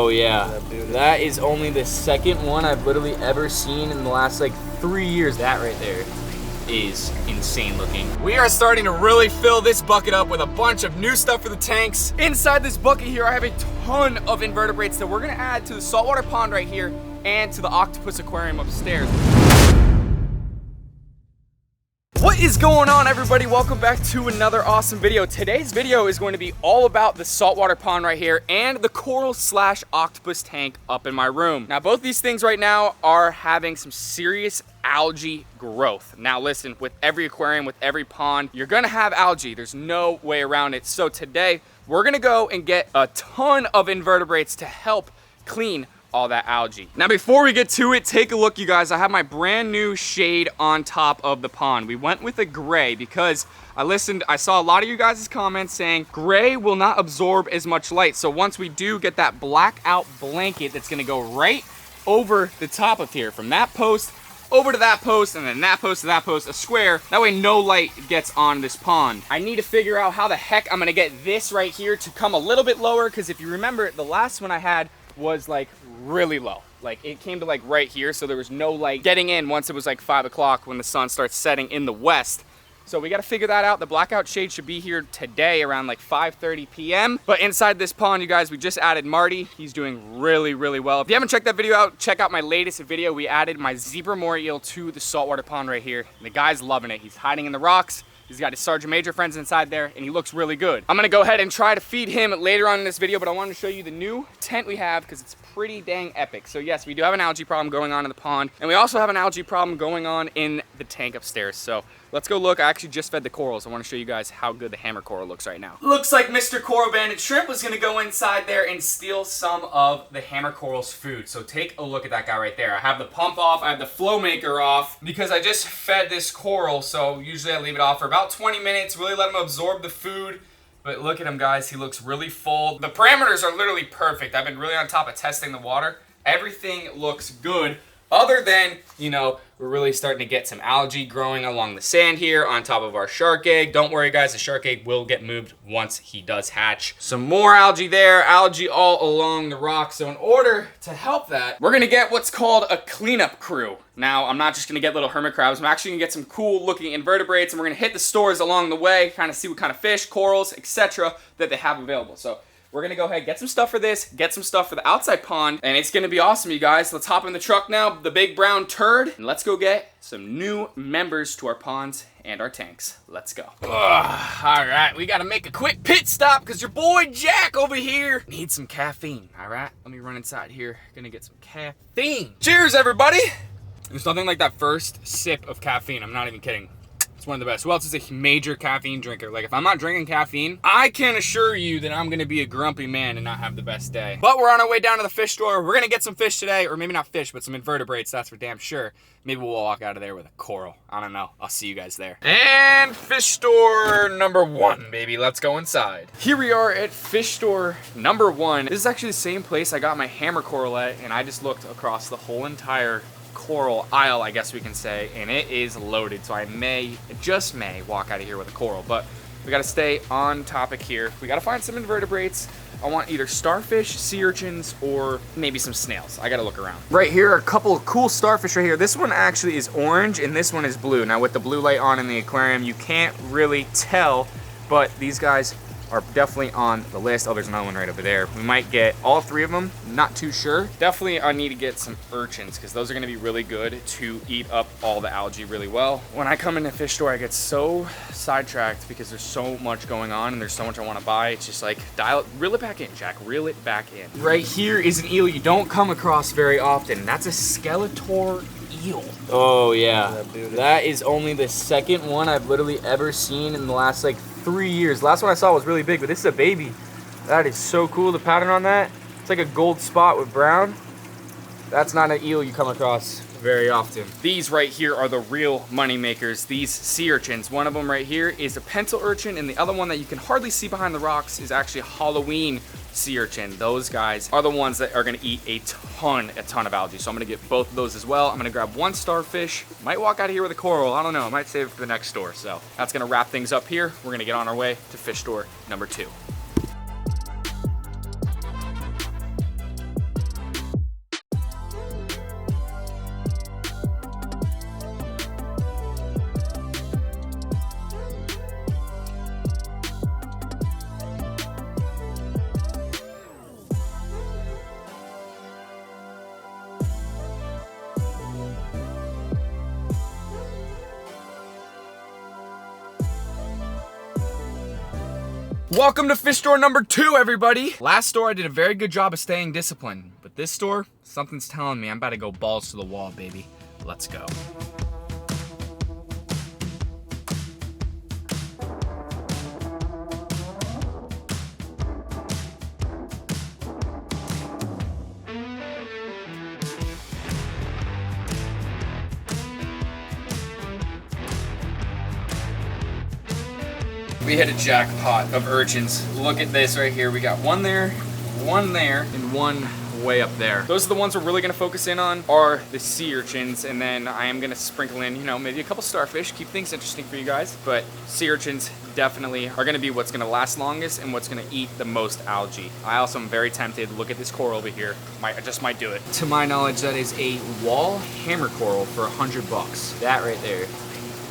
Oh yeah, that is only the second one I've literally ever seen in the last like 3 years. That right there is insane looking. We are starting to really fill this bucket up with a bunch of new stuff for the tanks. Inside this bucket here, I have a ton of invertebrates that we're gonna add to the saltwater pond right here and to the octopus aquarium upstairs. What is going on, everybody? Welcome back to another awesome video. Today's video is going to be all about the saltwater pond right here and the coral slash octopus tank up in my room. Now, both these things right now are having some serious algae growth. Now listen, with every aquarium, with every pond, you're gonna have algae. There's no way around it. So today, we're gonna go and get a ton of invertebrates to help clean all that algae. Now before we get to it, take a look, you guys. I have my brand new shade on top of the pond. We went with a gray because I saw a lot of you guys' comments saying gray will not absorb as much light. So once we do get that blackout blanket that's gonna go right over the top of here, from that post over to that post, and then that post to that post, a square. That way no light gets on this pond. I need to figure out how the heck I'm gonna get this right here to come a little bit lower, because if you remember, the last one I had was like really low. Like it came to like right here, so there was no light getting in once it was like 5 o'clock when the sun starts setting in the west. So we got to figure that out. The blackout shade should be here today around like 5:30 p.m. But inside this pond, you guys, we just added Marty. He's doing really, really well. If you haven't checked that video out, check out my latest video. We added my zebra moray eel to the saltwater pond right here. And the guy's loving it. He's hiding in the rocks. He's got his Sergeant Major friends inside there, and he looks really good. I'm gonna go ahead and try to feed him later on in this video, but I wanted to show you the new tent we have because it's pretty dang epic. So yes, we do have an algae problem going on in the pond, and we also have an algae problem going on in the tank upstairs. So let's go look. I actually just fed the corals. I want to show you guys how good the hammer coral looks right now. Looks like Mr. Coral Bandit Shrimp was gonna go inside there and steal some of the hammer coral's food. So take a look at that guy right there. I have the pump off, I have the flow maker off because I just fed this coral. So usually I leave it off for about 20 minutes, really let him absorb the food. But look at him, guys. He looks really full. The parameters are literally perfect. I've been really on top of testing the water. Everything looks good. Other than, you know, we're really starting to get some algae growing along the sand here on top of our shark egg. Don't worry, guys, the shark egg will get moved once he does hatch. Some more algae there, algae all along the rock. So in order to help that, we're gonna get what's called a cleanup crew. Now, I'm not just gonna get little hermit crabs. I'm actually gonna get some cool looking invertebrates, and we're gonna hit the stores along the way, kind of see what kind of fish, corals, etc. that they have available. So we're gonna go ahead, get some stuff for this, get some stuff for the outside pond, and it's gonna be awesome, you guys. Let's hop in the truck now, the big brown turd, and let's go get some new members to our ponds and our tanks. Let's go. All right, we gotta make a quick pit stop because your boy Jack over here needs some caffeine. All right, let me run inside here. Gonna get some caffeine. Cheers, everybody. There's nothing like that first sip of caffeine. I'm not even kidding. It's one of the best. Who else is a major caffeine drinker? Like, if I'm not drinking caffeine, I can assure you that I'm gonna be a grumpy man and not have the best day. But we're on our way down to the fish store. We're gonna get some fish today, or maybe not fish, but some invertebrates, that's for damn sure. Maybe we'll walk out of there with a coral. I don't know. I'll see you guys there. And fish store number 1, baby. Let's go inside. Here we are at fish store number 1. This is actually the same place I got my hammer coral at, and I just looked across the whole entire coral aisle, I guess we can say, and it is loaded. So I just may walk out of here with a coral, but we gotta stay on topic here. We gotta find some invertebrates. I want either starfish, sea urchins, or maybe some snails. I gotta look around. Right here are a couple of cool starfish right here. This one actually is orange and this one is blue. Now with the blue light on in the aquarium, you can't really tell, but these guys are definitely on the list. Oh, there's another one right over there. We might get all 3 of them, not too sure. Definitely I need to get some urchins because those are gonna be really good to eat up all the algae really well. When I come into the fish store, I get so sidetracked because there's so much going on and there's so much I wanna buy. It's just like, reel it back in, Jack, reel it back in. Right here is an eel you don't come across very often. That's a Skeletor eel. Oh yeah, that is only the second one I've literally ever seen in the last like 3 years. Last one I saw was really big, but this is a baby. That is so cool, the pattern on that. It's like a gold spot with brown. That's not an eel you come across very often. These right here are the real money makers, these sea urchins. One of them right here is a pencil urchin, and the other one that you can hardly see behind the rocks is actually a Halloween sea urchin. Those guys are the ones that are gonna eat a ton of algae. So I'm gonna get both of those as well. I'm gonna grab 1 starfish. Might walk out of here with a coral, I don't know. I might save it for the next store. So that's gonna wrap things up here. We're gonna get on our way to fish store number 2. Welcome to fish store number 2, everybody. Last store I did a very good job of staying disciplined, but this store, something's telling me I'm about to go balls to the wall, baby. Let's go. We hit a jackpot of urchins. Look at this right here. We got one there, and one way up there. Those are the ones we're really gonna focus in on are the sea urchins, and then I am gonna sprinkle in, you know, maybe a couple starfish, keep things interesting for you guys. But sea urchins definitely are gonna be what's gonna last longest and what's gonna eat the most algae. I also am very tempted. Look at this coral over here. I just might do it. To my knowledge, that is a wall hammer coral for $100. That right there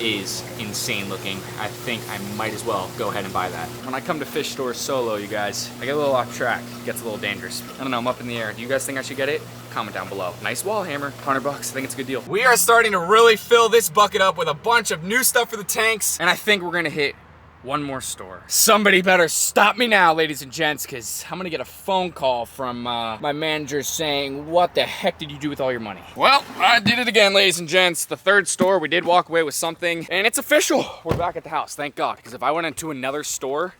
is insane looking. I think I might as well go ahead and buy that. When I come to fish stores solo, you guys, I get a little off track. It gets a little dangerous. I don't know, I'm up in the air. Do you guys think I should get it? Comment down below. Nice wall hammer, $100. I think it's a good deal. We are starting to really fill this bucket up with a bunch of new stuff for the tanks, and I think we're gonna hit one more store. Somebody better stop me now, ladies and gents, because I'm gonna get a phone call from my manager saying, what the heck did you do with all your money? Well, I did it again, ladies and gents. The third store, we did walk away with something, and it's official. We're back at the house, thank God, because if I went into another store,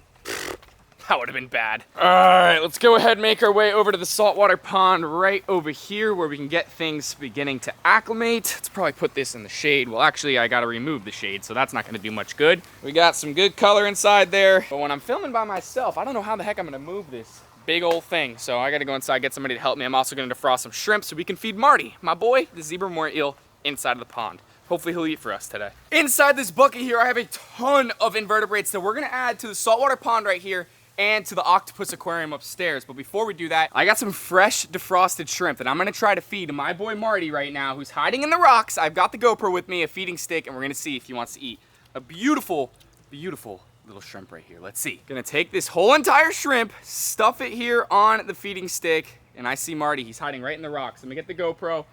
that would have been bad. All right, let's go ahead and make our way over to the saltwater pond right over here where we can get things beginning to acclimate. Let's probably put this in the shade. Well, actually, I gotta remove the shade, so that's not gonna do much good. We got some good color inside there, but when I'm filming by myself, I don't know how the heck I'm gonna move this big old thing. So I gotta go inside, get somebody to help me. I'm also gonna defrost some shrimp so we can feed Marty, my boy, the zebra moor eel, inside of the pond. Hopefully he'll eat for us today. Inside this bucket here, I have a ton of invertebrates that we're gonna add to the saltwater pond right here and to the octopus aquarium upstairs. But before we do that, I got some fresh defrosted shrimp that I'm gonna try to feed my boy Marty right now, who's hiding in the rocks. I've got the GoPro with me, a feeding stick, and we're gonna see if he wants to eat a beautiful, beautiful little shrimp right here. Let's see. Gonna take this whole entire shrimp, stuff it here on the feeding stick, and I see Marty, he's hiding right in the rocks. Let me get the GoPro,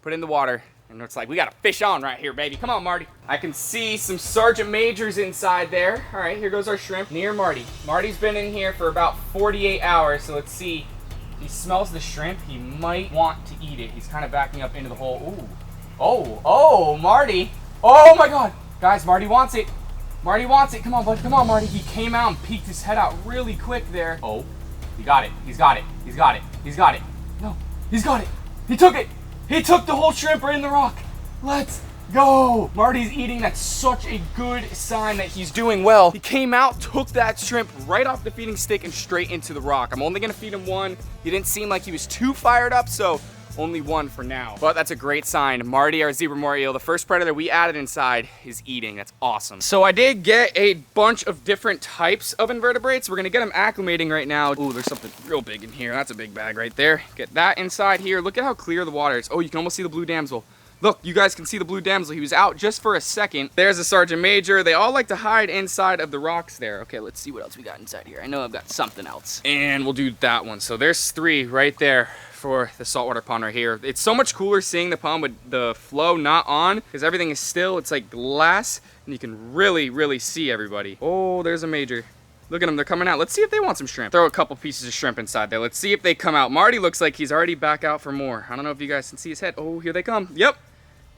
put it in the water, and it's like, we got a fish on right here, baby. Come on, Marty. I can see some Sergeant Majors inside there. All right, here goes our shrimp near Marty. Marty's been in here for about 48 hours, so let's see. If he smells the shrimp, he might want to eat it. He's kind of backing up into the hole. Ooh. Oh, Marty. Oh my God. Guys, Marty wants it. Marty wants it. Come on, bud. Come on, Marty. He came out and peeked his head out really quick there. Oh, he got it. He's got it. He's got it. He's got it. No, he's got it. He took it. He took the whole shrimp right in the rock. Let's go. Marty's eating. That's such a good sign that he's doing well. He came out, took that shrimp right off the feeding stick and straight into the rock. I'm only gonna feed him one. He didn't seem like he was too fired up, so only one for now. But that's a great sign. Marty, our zebra moor eel, the first predator we added inside, is eating. That's awesome. So I did get a bunch of different types of invertebrates. We're gonna get them acclimating right now. Ooh, there's something real big in here. That's a big bag right there. Get that inside here. Look at how clear the water is. Oh, you can almost see the blue damsel. Look, you guys can see the blue damsel. He was out just for a second. There's a Sergeant Major. They all like to hide inside of the rocks there. Okay, let's see what else we got inside here. I know I've got something else. And we'll do that one. So there's 3 right there for the saltwater pond right here. It's so much cooler seeing the pond with the flow not on because everything is still. It's like glass and you can really, really see everybody. Oh, there's a major. Look at them, they're coming out. Let's see if they want some shrimp. Throw a couple pieces of shrimp inside there. Let's see if they come out. Marty looks like he's already back out for more. I don't know if you guys can see his head. Oh, here they come. Yep,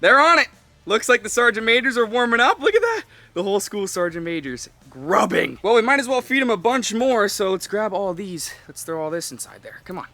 they're on it. Looks like the Sergeant Majors are warming up. Look at that. The whole school Sergeant Majors grubbing. Well, we might as well feed them a bunch more, so let's grab all these. Let's throw all this inside there. Come on.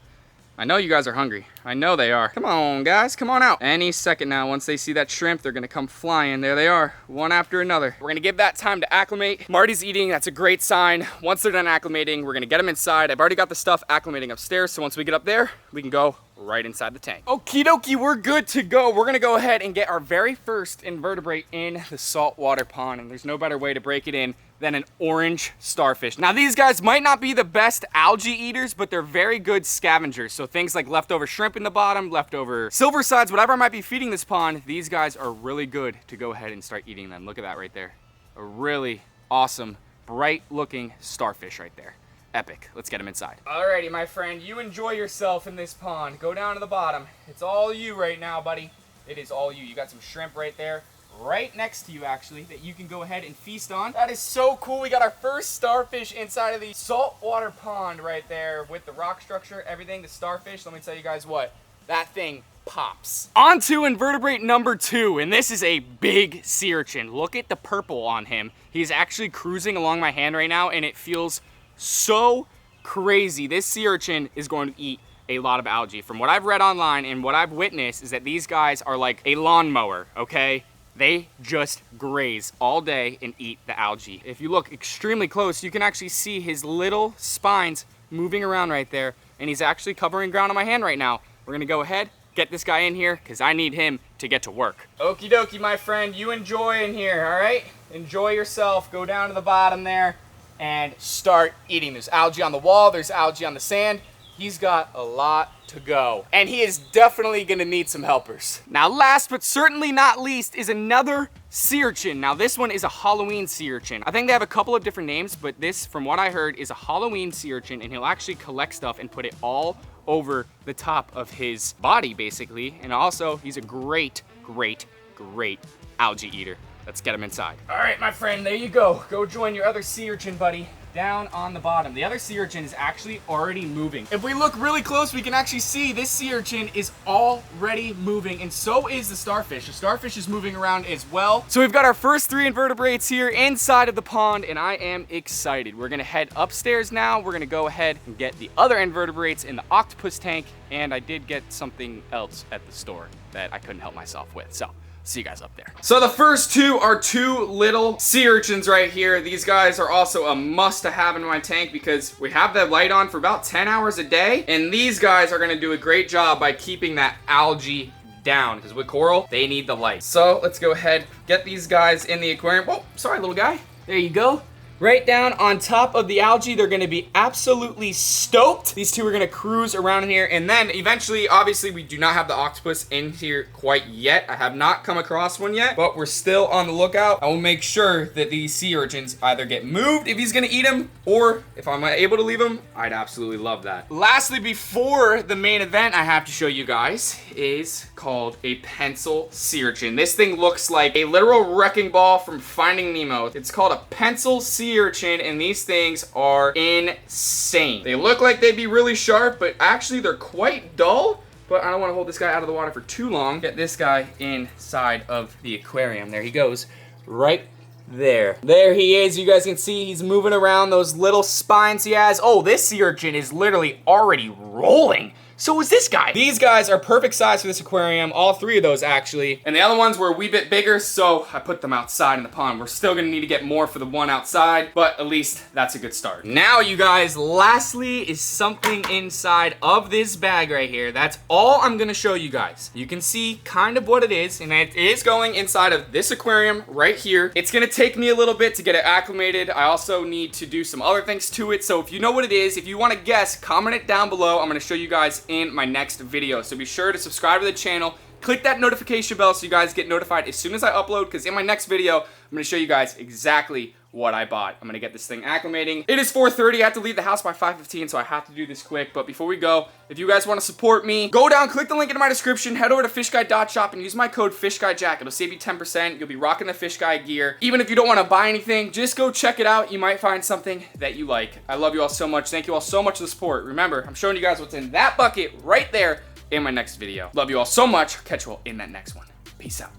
I know you guys are hungry. I know they are. Come on, guys, come on out. Any second now, once they see that shrimp, they're gonna come flying. There they are, one after another. We're gonna give that time to acclimate. Marty's eating, that's a great sign. Once they're done acclimating, we're gonna get them inside. I've already got the stuff acclimating upstairs, so once we get up there, we can go right inside the tank. Okie dokie, we're good to go. We're gonna go ahead and get our very first invertebrate in the saltwater pond, and there's no better way to break it in than an orange starfish. Now these guys might not be the best algae eaters, but they're very good scavengers. So things like leftover shrimp in the bottom, leftover silver sides, whatever I might be feeding this pond, these guys are really good to go ahead and start eating them. Look at that right there. A really awesome, bright looking starfish right there. Epic. Let's get him inside. Alrighty, my friend, you enjoy yourself in this pond. Go down to the bottom. It's all you right now, buddy. It is all you. You got some shrimp right there. right next to you actually that you can go ahead and feast on. That is so cool. We got our first starfish inside of the saltwater pond right there with the rock structure, everything, the starfish. Let me tell you guys what, that thing pops. On to invertebrate number 2, and this is a big sea urchin. Look at the purple on him. He's actually cruising along my hand right now, and it feels so crazy. This sea urchin is going to eat a lot of algae. From what I've read online and what I've witnessed is that these guys are like a lawnmower, okay? They just graze all day and eat the algae. If you look extremely close, you can actually see his little spines moving around right there, and he's actually covering ground on my hand right now. We're gonna go ahead, get this guy in here, because I need him to get to work. Okie dokie, my friend, you enjoy in here, all right? Enjoy yourself, go down to the bottom there, and start eating. There's algae on the wall, there's algae on the sand. He's got a lot to go, and he is definitely gonna need some helpers. Now, last but certainly not least is another sea urchin. Now, this one is a Halloween sea urchin. I think they have a couple of different names, but this, from what I heard, is a Halloween sea urchin, and he'll actually collect stuff and put it all over the top of his body, basically. And also, he's a great algae eater. Let's get him inside. All right, my friend, there you go. Go join your other sea urchin buddy down on the bottom. The other sea urchin is actually already moving. If we look really close, we can actually see this sea urchin is already moving, and so is the starfish. The starfish is moving around as well. So we've got our first 3 invertebrates here inside of the pond, and I am excited. We're gonna head upstairs now. We're gonna go ahead and get the other invertebrates in the octopus tank, and I did get something else at the store that I couldn't help myself with, so see you guys up there. So the first 2 are 2 little sea urchins right here. These guys are also a must to have in my tank because we have the light on for about 10 hours a day, and these guys are gonna do a great job by keeping that algae down, because with coral, they need the light. So let's go ahead, get these guys in the aquarium. Oh, sorry, little guy. There you go. Right down on top of the algae. They're gonna be absolutely stoked. These 2 are gonna cruise around in here, and then eventually, obviously, we do not have the octopus in here quite yet. I have not come across one yet, but we're still on the lookout. I will make sure that these sea urchins either get moved if he's gonna eat them, or if I'm able to leave them, I'd absolutely love that. Lastly, before the main event I have to show you guys is called a pencil sea urchin. This thing looks like a literal wrecking ball from Finding Nemo. It's called a pencil sea urchin, and these things are insane. They look like they'd be really sharp, but actually they're quite dull. But I don't want to hold this guy out of the water for too long. Get this guy inside of the aquarium. There he goes, right there. There he is. You guys can see he's moving around those little spines he has. Oh, this sea urchin is literally already rolling. So is this guy. These guys are perfect size for this aquarium, all 3 of those actually. And the other ones were a wee bit bigger, so I put them outside in the pond. We're still gonna need to get more for the one outside, but at least that's a good start. Now, you guys, lastly is something inside of this bag right here. That's all I'm gonna show you guys. You can see kind of what it is, and it is going inside of this aquarium right here. It's gonna take me a little bit to get it acclimated. I also need to do some other things to it, so if you know what it is, if you wanna guess, comment it down below. I'm gonna show you guys in my next video. So be sure to subscribe to the channel, click that notification bell so you guys get notified as soon as I upload, because in my next video, I'm gonna show you guys exactly what I bought. I'm gonna get this thing acclimating. It is 4:30, I have to leave the house by 5:15, so I have to do this quick. But before we go, if you guys wanna support me, go down, click the link in my description, head over to FishGuy.shop and use my code FishGuyJack. It'll save you 10%. You'll be rocking the FishGuy gear. Even if you don't wanna buy anything, just go check it out. You might find something that you like. I love you all so much. Thank you all so much for the support. Remember, I'm showing you guys what's in that bucket right there in my next video. Love you all so much. Catch you all in that next one. Peace out.